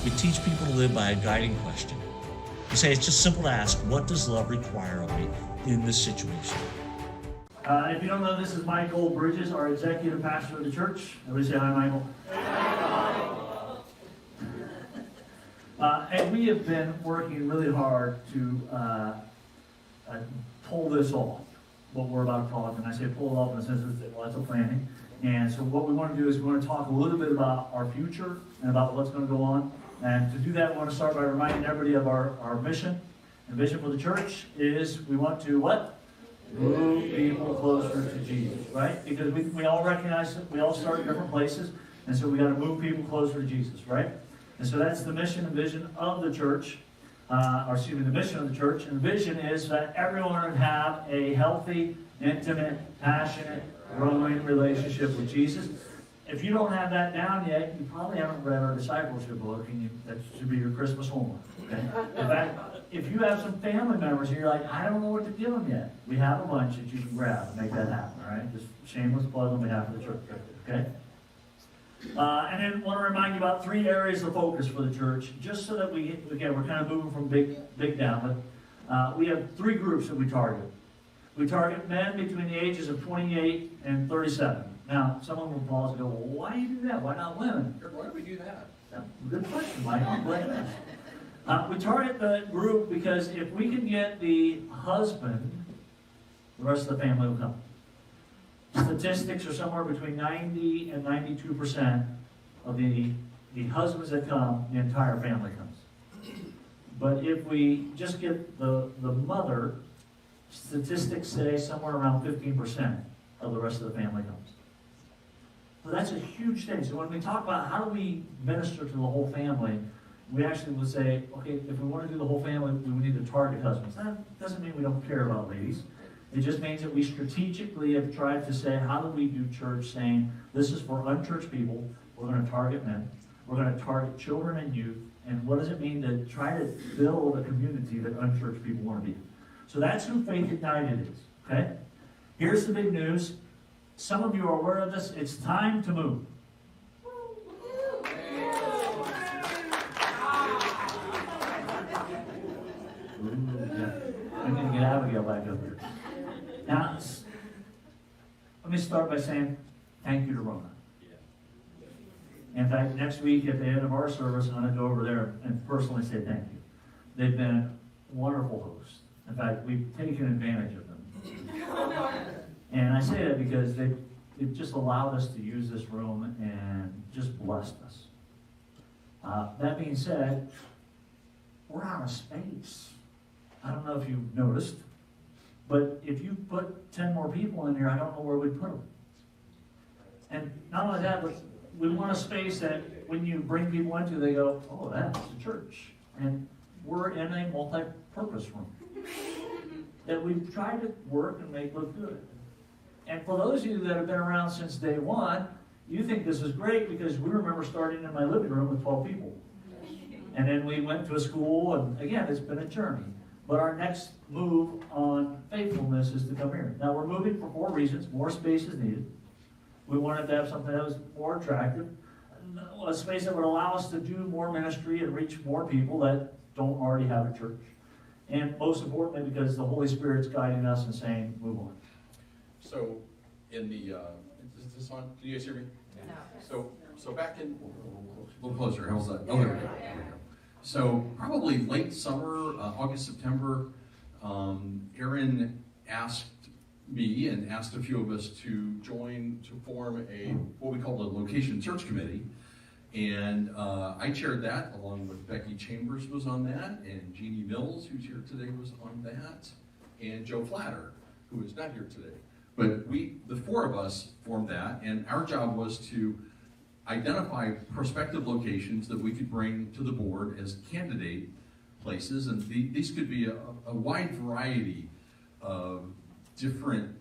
We teach people to live by a guiding question. We say it's just simple to ask, what does love require of me in this situation? If you don't know, this is Michael Bridges, our executive pastor of the church. Everybody say hi, Michael. And we have been working really hard to pull this off, what we're about to talk. And I say pull it off in the sense of lots of planning. And so what we want to do is we want to talk a little bit about our future and about what's going to go on. And to do that, we want to start by reminding everybody of our mission. And vision for the church is we want to what? Move people closer to Jesus, right? Because we all recognize that we all start in different places, and so we got to move people closer to Jesus, right? And so that's the mission and vision of the church, the mission of the church. And the vision is that everyone would have a healthy, intimate, passionate, growing relationship with Jesus. If you don't have that down yet, you probably haven't read our discipleship book, and that should be your Christmas homework. Okay? In fact, if you have some family members and you're like, I don't know what to give them yet, we have a bunch that you can grab and make that happen, all right? Just shameless plug on behalf of the church, okay? And then I want to remind you about 3 areas of focus for the church, just so that we're kind of moving from big down, but we have 3 groups that we target. We target men between the ages of 28 and 37. Now, someone will pause and go, well, why do you do that? Why not women? Why do we do that? Good question, Mike. I'm glad you asked. We target the group because if we can get the husband, the rest of the family will come. Statistics are somewhere between 90 and 92% of the husbands that come, the entire family comes. But if we just get the mother, statistics say somewhere around 15% of the rest of the family comes. So that's a huge thing. So when we talk about how do we minister to the whole family, we actually would say, okay, if we want to do the whole family, we need to target husbands. That doesn't mean we don't care about ladies. It just means that we strategically have tried to say, how do we do church, saying, this is for unchurched people, we're going to target men, we're going to target children and youth, and what does it mean to try to build a community that unchurched people want to be? So that's who Faith Ignited is, okay? Here's the big news. Some of you are aware of this. It's time to move. I'm going to get Abigail back up here. Now, let me start by saying thank you to Rona. In fact, next week at the end of our service, I'm going to go over there and personally say thank you. They've been wonderful hosts. In fact, we've taken advantage of them. And I say that because they've just allowed us to use this room and just blessed us. That being said, we're out of space. I don't know if you've noticed, but if you put 10 more people in here, I don't know where we'd put them. And not only that, but we want a space that when you bring people into, they go, oh, that's a church. And we're in a multi-purpose room that we've tried to work and make look good. And for those of you that have been around since day one, you think this is great because we remember starting in my living room with 12 people. And then we went to a school, and again, it's been a journey. But our next move on faithfulness is to come here. Now, we're moving for 4 reasons. More space is needed. We wanted to have something that was more attractive, a space that would allow us to do more ministry and reach more people that don't already have a church. And most importantly, because the Holy Spirit's guiding us and saying, move on. So, in the, is this on? Can you guys hear me? No. So back in, a little closer, how's that? Oh, there we go. There we go. So, probably late summer, August, September, Aaron asked me and asked a few of us to join to form what we call the Location Search Committee. And I chaired that along with Becky Chambers was on that, and Jeannie Mills, who's here today, was on that, and Joe Flatter, who is not here today. But the 4 of us formed that, and our job was to identify prospective locations that we could bring to the board as candidate places, and these could be a wide variety of different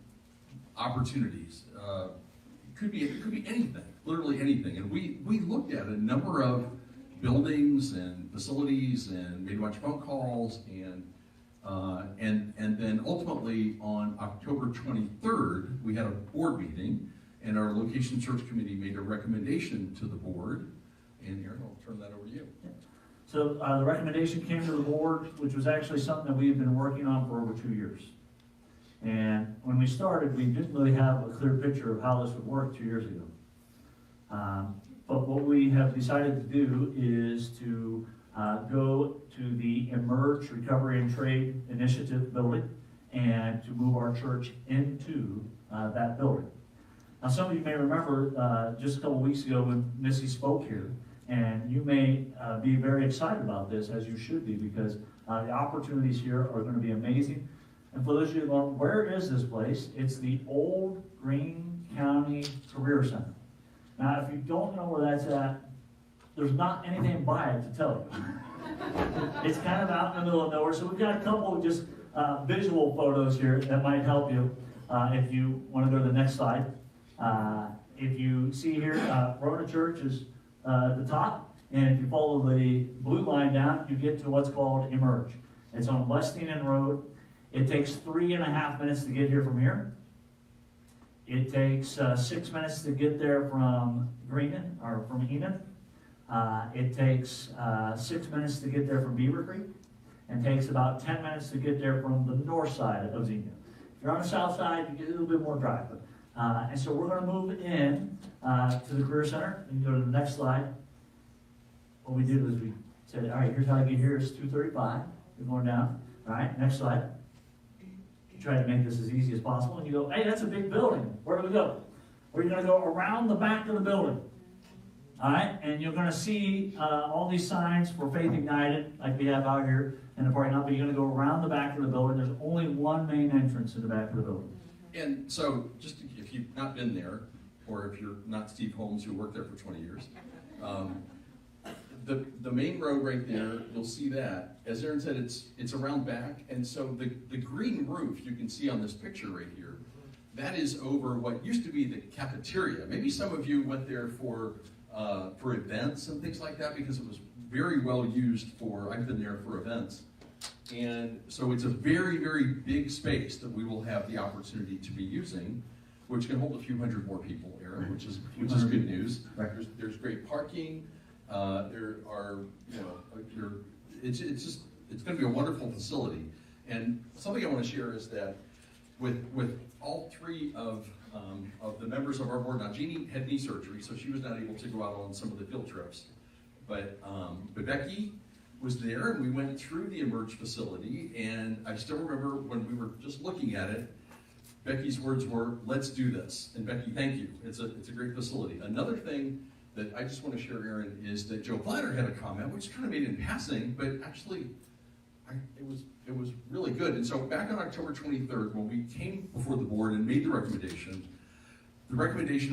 opportunities. It could be anything, literally anything. And we looked at a number of buildings and facilities and made a bunch of phone calls and then ultimately on October 23rd, we had a board meeting, and our location search committee made a recommendation to the board. And Aaron, I'll turn that over to you. So the recommendation came to the board, which was actually something that we've been working on for over 2 years. And when we started, we didn't really have a clear picture of how this would work 2 years ago. But what we have decided to do is to go to the Emerge Recovery and Trade Initiative building and to move our church into that building. Now, some of you may remember just a couple weeks ago when Missy spoke here, and you may be very excited about this, as you should be, because the opportunities here are going to be amazing. And for those of you who don't know, where is this place? It's the old Greene County Career Center. Now, if you don't know where that's at, there's not anything by it to tell you. It's kind of out in the middle of nowhere, so we've got a couple of just visual photos here that might help you if you want to go to the next slide. If you see here, Rona Church is at the top, and if you follow the blue line down, you get to what's called Emerge. It's on Westington Road. It takes 3.5 minutes to get here from here. It takes 6 minutes to get there from Greenon, or from Enid. It takes 6 minutes to get there from Beaver Creek, and takes about 10 minutes to get there from the north side of Xenia. If you're on the south side, you get a little bit more drive. And so we're going to move in to the Career Center. You can go to the next slide. What we did was we said, all right, here's how I get here. It's 235. You're going down. All right, next slide. You try to make this as easy as possible. And you go, hey, that's a big building. Where do we go? We're going to go around the back of the building. All right, and you're going to see all these signs for Faith Ignited, like we have out here in the parking lot, but you're going to go around the back of the building. There's only one main entrance to the back of the building. And so, just if you've not been there, or if you're not Steve Holmes, who worked there for 20 years, the main road right there, you'll see that. As Aaron said, it's around back, and so the green roof you can see on this picture right here, that is over what used to be the cafeteria. Maybe some of you went there for events and things like that, because it was very well used for, I've been there for events. And so it's a very, very big space that we will have the opportunity to be using, which can hold a few hundred more people, Aaron, which is good news. Right. There's great parking. There are, it's going to be a wonderful facility. And something I want to share is that with all three of the members of our board, now Jeannie had knee surgery, so she was not able to go out on some of the field trips. But Becky was there, and we went through the Emerge facility, and I still remember when we were just looking at it, Becky's words were, let's do this. And Becky, thank you. It's a great facility. Another thing that I just want to share, Aaron, is that Joe Platter had a comment, which kind of made in passing, but actually it was really good. And so back on October 23rd, when we came before the board and made the recommendation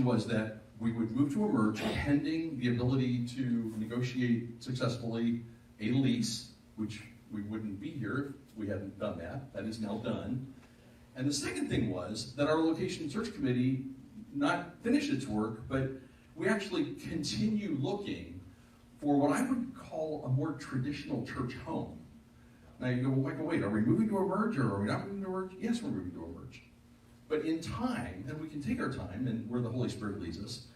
was that we would move to Emerge pending the ability to negotiate successfully a lease, which we wouldn't be here if we hadn't done that. That is now done. And the second thing was that our location search committee not finish its work, but we actually continue looking for what I would call a more traditional church home. Now you go, well, Michael, wait, are we moving to Emerge or are we not moving to Emerge? Yes, we're moving to Emerge. But in time, and we can take our time and where the Holy Spirit leads us,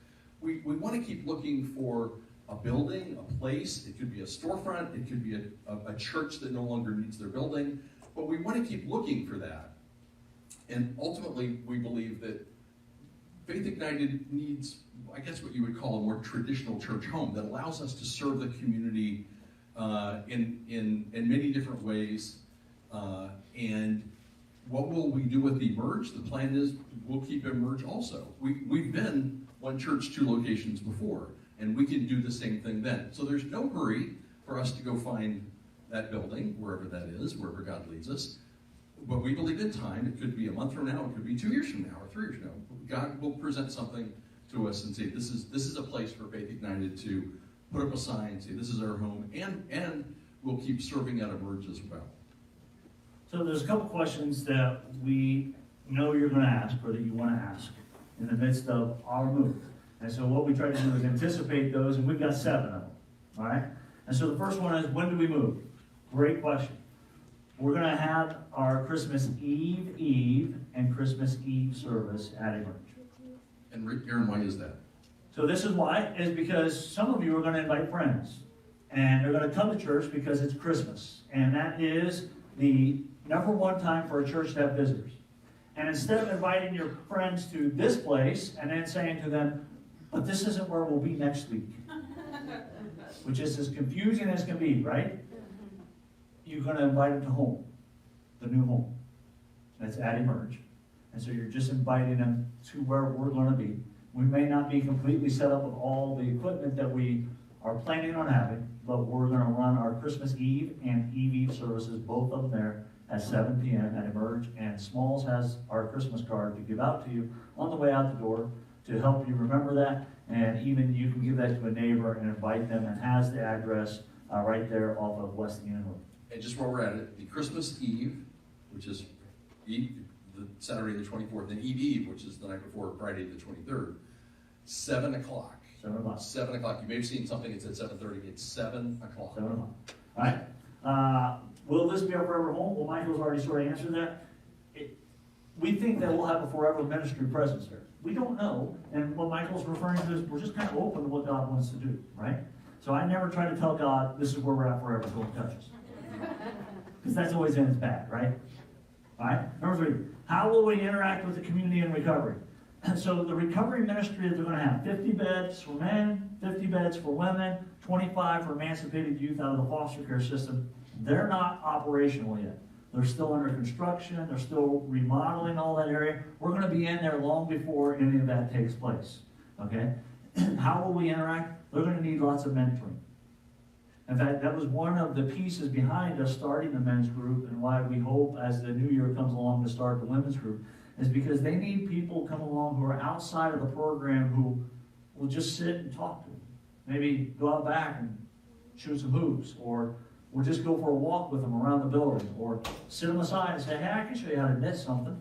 we want to keep looking for a building, a place. It could be a storefront. It could be a church that no longer needs their building. But we want to keep looking for that. And ultimately, we believe that Faith Ignited needs, I guess what you would call a more traditional church home that allows us to serve the community in many different ways. And what will we do with Emerge? The plan is we'll keep Emerge also. We've been one church, two locations before, and we can do the same thing then. So there's no hurry for us to go find that building, wherever that is, wherever God leads us. But we believe in time. It could be a month from now, it could be 2 years from now, or 3 years from now. God will present something to us and say, this is a place for Faith Ignited to put up a sign, say this is our home, and we'll keep serving at Emerge as well. So there's a couple questions that we know you're going to ask, or that you want to ask, in the midst of our move. And so what we try to do is anticipate those, and we've got 7 of them, all right? And so the first one is, when do we move? Great question. We're going to have our Christmas Eve and Christmas Eve service at Emerge. And Aaron, why is that? So this is why, is because some of you are going to invite friends. And they're going to come to church because it's Christmas. And that is the number one time for a church to have visitors. And instead of inviting your friends to this place and then saying to them, but this isn't where we'll be next week, which is as confusing as can be, right? You're going to invite them to home, the new home. That's at Emerge. And so you're just inviting them to where we're going to be. We may not be completely set up with all the equipment that we are planning on having, but we're going to run our Christmas Eve and Eve services, both of them there, at 7 p.m. at Emerge. And Smalls has our Christmas card to give out to you on the way out the door to help you remember that. And even you can give that to a neighbor and invite them, and has the address right there off of West Union Road. And just while we're at it, the Christmas Eve, which is Eve, the Saturday the 24th, and Eve, which is the night before Friday the 23rd, 7 o'clock. 7 o'clock. 7 o'clock. You may have seen something, it said 7:30. It's 7 o'clock. 7 o'clock. All right. Will this be our forever home? Well, Michael's already sort of answered that. We think that we'll have a forever ministry presence there. We don't know. And what Michael's referring to is we're just kind of open to what God wants to do, right? So I never try to tell God, this is where we're at forever, don't touch us. Because that's always ends bad, right? All right. Number 3, how will we interact with the community in recovery? So the recovery ministry that they're going to have 50 beds for men, 50 beds for women, 25 for emancipated youth out of the foster care system. They're not operational yet. They're still under construction. They're still remodeling all that area. We're going to be in there long before any of that takes place. Okay? How will we interact? They're going to need lots of mentoring. In fact, that was one of the pieces behind us starting the men's group, and why we hope as the new year comes along to start the women's group, is because they need people come along who are outside of the program who will just sit and talk to them. Maybe go out back and shoot some hoops, or we'll just go for a walk with them around the building, or sit them aside and say, hey, I can show you how to knit something.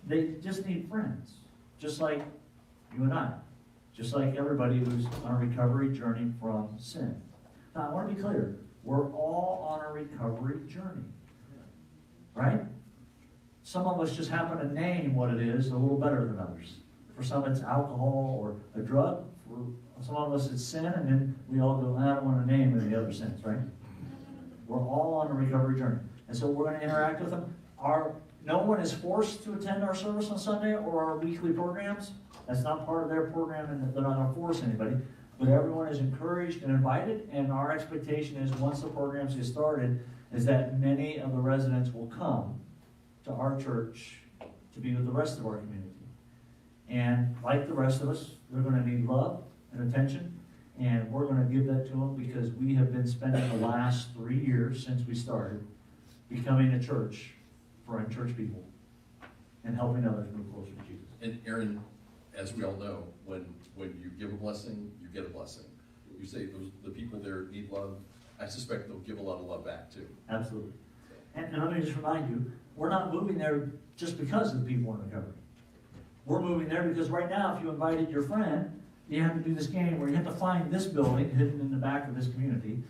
They just need friends, just like you and I, just like everybody who's on a recovery journey from sin. Now, I want to be clear. We're all on a recovery journey, right? Some of us just happen to name what it is a little better than others. For some, it's alcohol or a drug. For some of us, it's sin, and then we all go, I don't want to name any other sins, right? We're all on a recovery journey. And so we're going to interact with them. No one is forced to attend our service on Sunday or our weekly programs. That's not part of their program, and they're not going to force anybody. But everyone is encouraged and invited, and our expectation is once the programs get started, is that many of the residents will come to our church to be with the rest of our community. And like the rest of us, they're going to need love and attention, and we're going to give that to them because we have been spending the last 3 years since we started becoming a church for unchurched people and helping others move closer to Jesus. And Aaron, as we all know, when you give a blessing, you get a blessing. You say the people there need love, I suspect they'll give a lot of love back too. Absolutely. And let me just remind you, we're not moving there just because of the people in recovery. We're moving there because right now, if you invited your friend, you have to do this game where you have to find this building hidden in the back of this community,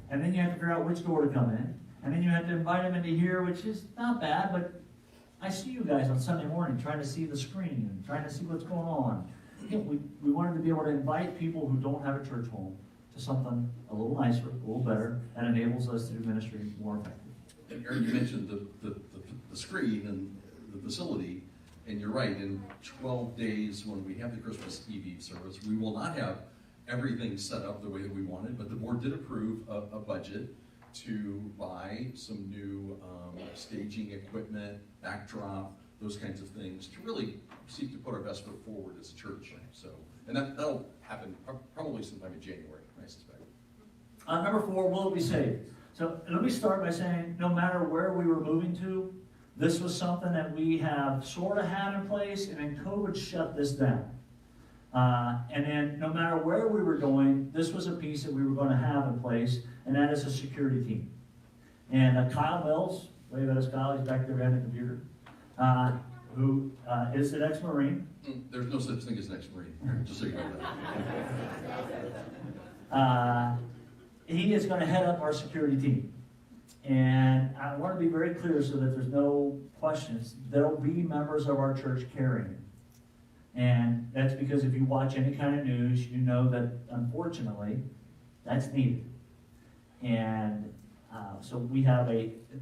and then you have to figure out which door to come in, and then you have to invite them into here, which is not bad, but I see you guys on Sunday morning trying to see the screen and trying to see what's going on. We wanted to be able to invite people who don't have a church home to something a little nicer, a little better, that enables us to do ministry more effectively. And Aaron, you mentioned the screen and the facility, and you're right, in 12 days when we have the Christmas Eve service, we will not have everything set up the way that we wanted, but the board did approve a budget to buy some new staging equipment, backdrop, those kinds of things, to really seek to put our best foot forward as a church. So, and that'll happen probably sometime in January, I suspect. Number 4, will it be saved? So let me start by saying, no matter where we were moving to, this was something that we have sort of had in place, and then COVID shut this down. And then no matter where we were going, this was a piece that we were going to have in place, and that is a security team. And Kyle Mills, wave at us, Kyle, he's back there behind the computer, who is an ex-Marine. There's no such thing as an ex-Marine, just so you know that. He is going to head up our security team. And I want to be very clear so that there's no questions. There will be members of our church carrying him. And that's because if you watch any kind of news, you know that, unfortunately, that's needed. And so we have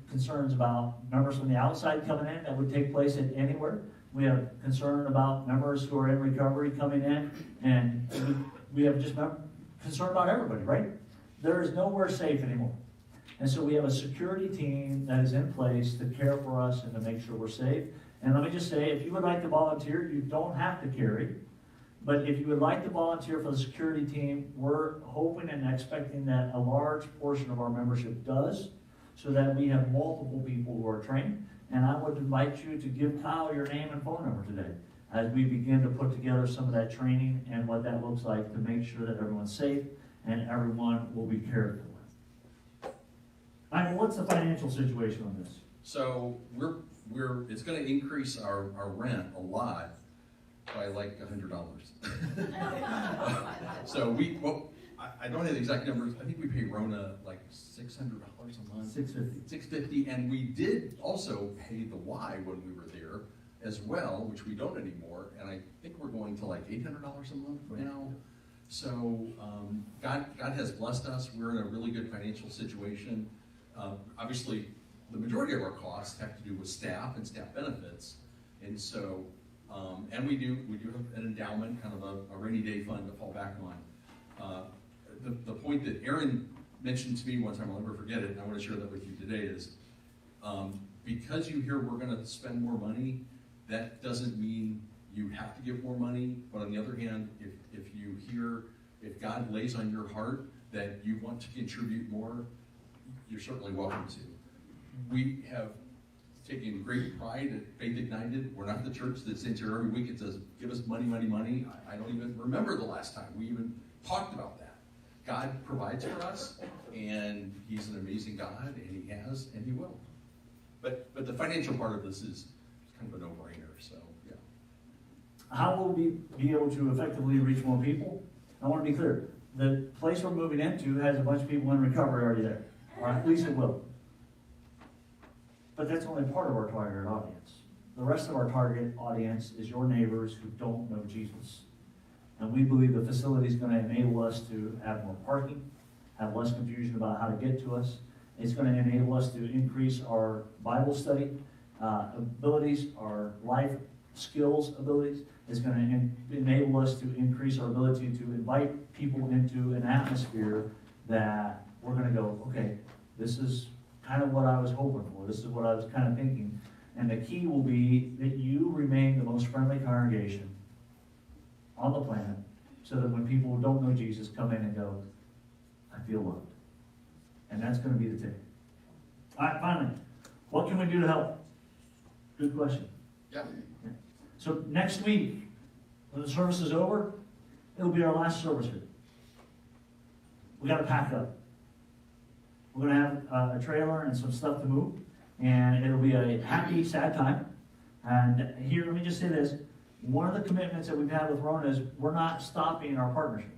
concerns about members from the outside coming in that would take place at anywhere. We have concern about members who are in recovery coming in, and we have just concern about everybody, right? There is nowhere safe anymore. And so we have a security team that is in place to care for us and to make sure we're safe. And let me just say, if you would like to volunteer, you don't have to carry. But if you would like to volunteer for the security team, we're hoping and expecting that a large portion of our membership does, so that we have multiple people who are trained. And I would invite you to give Kyle your name and phone number today as we begin to put together some of that training and what that looks like to make sure that everyone's safe and everyone will be cared for. I mean, what's the financial situation on this? So it's gonna increase our rent a lot by like $100. So I don't have the exact numbers. I think we pay Rona like $600 a month. $650, and we did also pay the Y when we were there as well, which we don't anymore. And I think we're going to like $800 a month now. So God has blessed us. We're in a really good financial situation. Obviously, the majority of our costs have to do with staff and staff benefits, and so and we do have an endowment, kind of a rainy day fund to fall back on. The point that Aaron mentioned to me one time, I'll never forget it, and I want to share that with you today, is because you hear we're going to spend more money, that doesn't mean you have to give more money. But on the other hand, if God lays on your heart that you want to contribute more, you're certainly welcome to. We have taken great pride at Faith Ignited. We're not the church that sits here every week and says, give us money, money, money. I don't even remember the last time we even talked about that. God provides for us, and He's an amazing God, and He has, and He will. But the financial part of this is kind of a no-brainer, so yeah. How will we be able to effectively reach more people? I want to be clear. The place we're moving into has a bunch of people in recovery already there, or at least it will. But that's only part of our target audience. The rest of our target audience is your neighbors who don't know Jesus. And we believe the facility is going to enable us to have more parking, have less confusion about how to get to us. It's going to enable us to increase our Bible study abilities, our life skills abilities. It's going to enable us to increase our ability to invite people into an atmosphere that we're going to go, okay, this is kind of what I was hoping for. This is what I was kind of thinking. And the key will be that you remain the most friendly congregation on the planet, so that when people who don't know Jesus come in and go, I feel loved. And that's going to be the ticket. All right, finally, what can we do to help? Good question. Yeah. So next week, when the service is over, it'll be our last service here. We got to pack up. We're going to have a trailer and some stuff to move, and it'll be a happy, sad time. And here, let me just say this. One of the commitments that we've had with Rona is we're not stopping our partnership.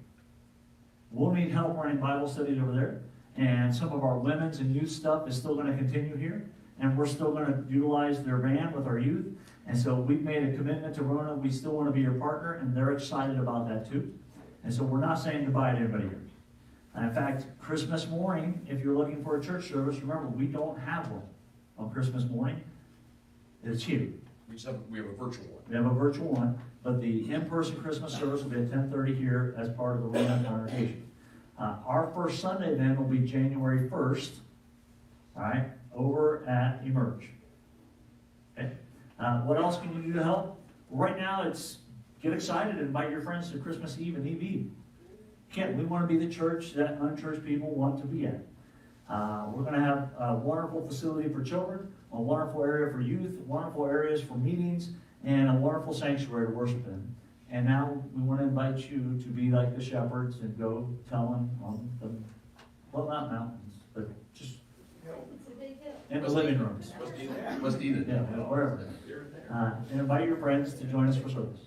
We'll need help running Bible studies over there, and some of our women's and youth stuff is still going to continue here, and we're still going to utilize their van with our youth. And so we've made a commitment to Rona. We still want to be your partner, and they're excited about that too. And so we're not saying goodbye to anybody here. And in fact, Christmas morning, if you're looking for a church service, remember, we don't have one on Christmas morning. It's here. We have a virtual one. We have a virtual one, but the in-person Christmas service will be at 10:30 here as part of the Rona congregation. Our first Sunday then will be January 1st, all right, over at Emerge. Okay. What else can you do to help? Right now, it's get excited and invite your friends to Christmas Eve and Eve. We want to be the church that unchurched people want to be at. We're going to have a wonderful facility for children, a wonderful area for youth, wonderful areas for meetings, and a wonderful sanctuary to worship in. And now we want to invite you to be like the shepherds and go tell them on the, well, not mountains, but just in the living rooms. What's needed? Yeah, wherever. And invite your friends to join us for service.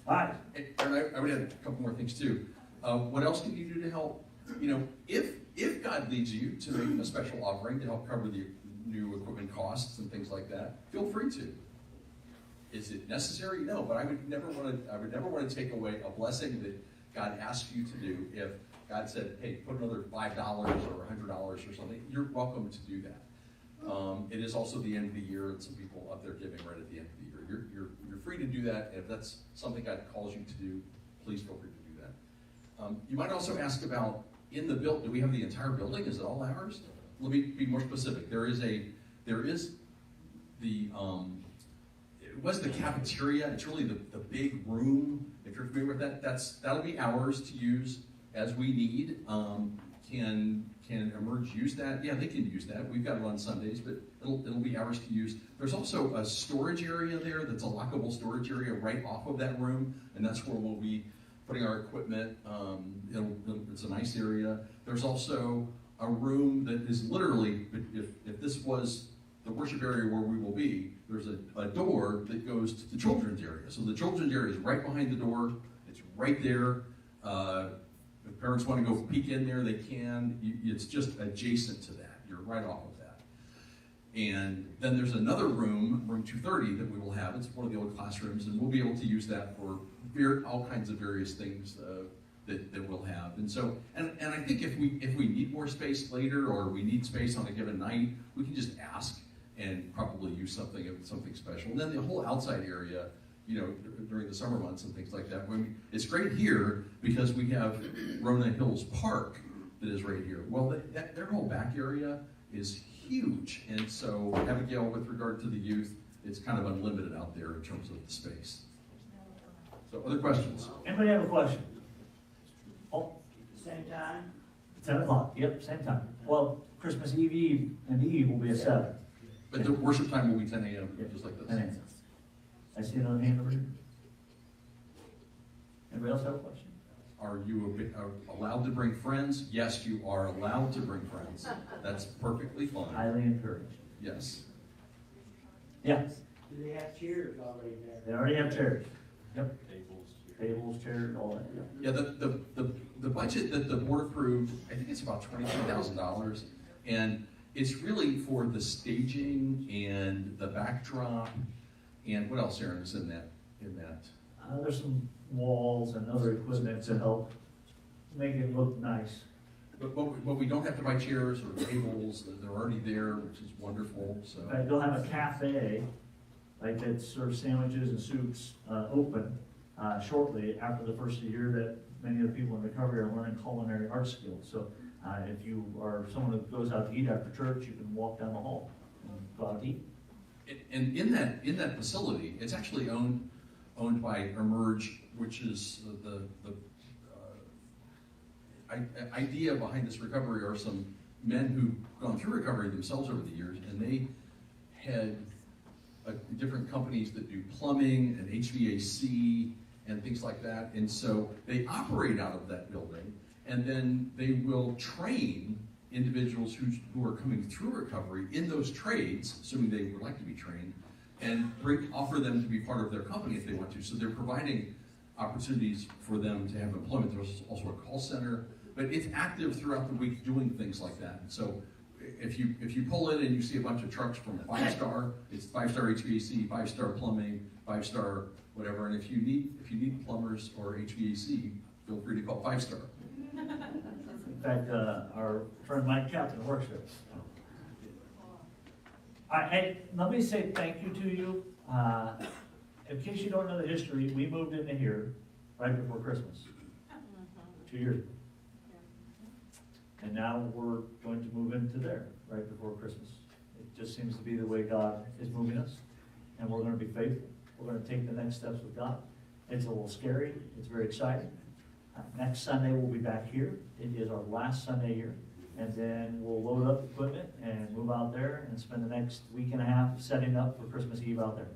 All right. And I would add a couple more things too. What else can you do to help? You know, if God leads you to make a special offering to help cover the new equipment costs and things like that, feel free to. Is it necessary? No, but I would never want to take away a blessing that God asks you to do God said, hey, put another $5 or $100 or something, you're welcome to do that. It is also the end of the year, and some people up there giving right at the end of the year. You're free to do that, and if that's something God calls you to do, please feel free to do that. You might also ask about, in the building, do we have the entire building? Is it all ours? Let me be more specific. There is the, it was the cafeteria. It's really the big room. If you're familiar with that, that'll be ours to use as we need. Can Emerge use that? Yeah, they can use that. We've got it on Sundays, but it'll be ours to use. There's also a storage area there that's a lockable storage area right off of that room, and that's where we'll be putting our equipment. It's a nice area. There's also a room that is literally, if this was the worship area where we will be, there's a door that goes to the children's area. So the children's area is right behind the door. It's right there. If parents want to go peek in there, they can. It's just adjacent to that. You're right off of that. And then there's another room, room 230, that we will have. It's one of the old classrooms, and we'll be able to use that for all kinds of various things that we'll have. And so, and I think if we need more space later, or we need space on a given night, we can just ask and probably use something special. And then the whole outside area, during the summer months and things like that. It's great here because we have Rona Hills Park that is right here. Well, their whole back area is huge. And so Abigail, with regard to the youth, it's kind of unlimited out there in terms of the space. So other questions? Anybody have a question? Oh, Same time? 10 o'clock, yep, same time. Well, Christmas Eve and Eve will be at 7. But the worship time will be 10 a.m., just like this. 10 a.m. I see another hand over here. Anybody else have a question? Are you allowed to bring friends? Yes, you are allowed to bring friends. That's perfectly fine. Highly encouraged. Yes. Yeah, Do they have chairs already there? they already have chairs. Yep. Tables, chairs, all that. Yeah, the budget that the board approved, I think it's about $22,000, and it's really for the staging and the backdrop, and what else, Aaron, is in that? There's some walls and other equipment to help make it look nice. But we don't have to buy chairs or tables, they're already there, which is wonderful, so. They'll have a cafe, like that serves sandwiches and soups, open shortly after the first year that many of the people in recovery are learning culinary arts skills. So if you are someone who goes out to eat after church, you can walk down the hall and go out to eat. And in that facility, it's actually owned by Emerge, which is the idea behind this recovery are some men who've gone through recovery themselves over the years, and they had different companies that do plumbing and HVAC and things like that, and so they operate out of that building, and then they will train individuals who are coming through recovery in those trades, assuming they would like to be trained, and offer them to be part of their company if they want to. So they're providing opportunities for them to have employment. There's also a call center, but it's active throughout the week doing things like that. And so if you pull in and you see a bunch of trucks from 5-star, it's 5-star HVAC, 5-star plumbing, 5-star whatever. And if you need plumbers or HVAC, feel free to call 5-star. In fact, our friend Mike Captain works there. Let me say thank you to you. In case you don't know the history, we moved into here right before Christmas, 2 years ago. And now we're going to move into there right before Christmas. It just seems to be the way God is moving us, and we're going to be faithful. We're going to take the next steps with God. It's a little scary. It's very exciting. Next Sunday we'll be back here. It is our last Sunday here. And then we'll load up equipment and move out there and spend the next week and a half setting up for Christmas Eve out there.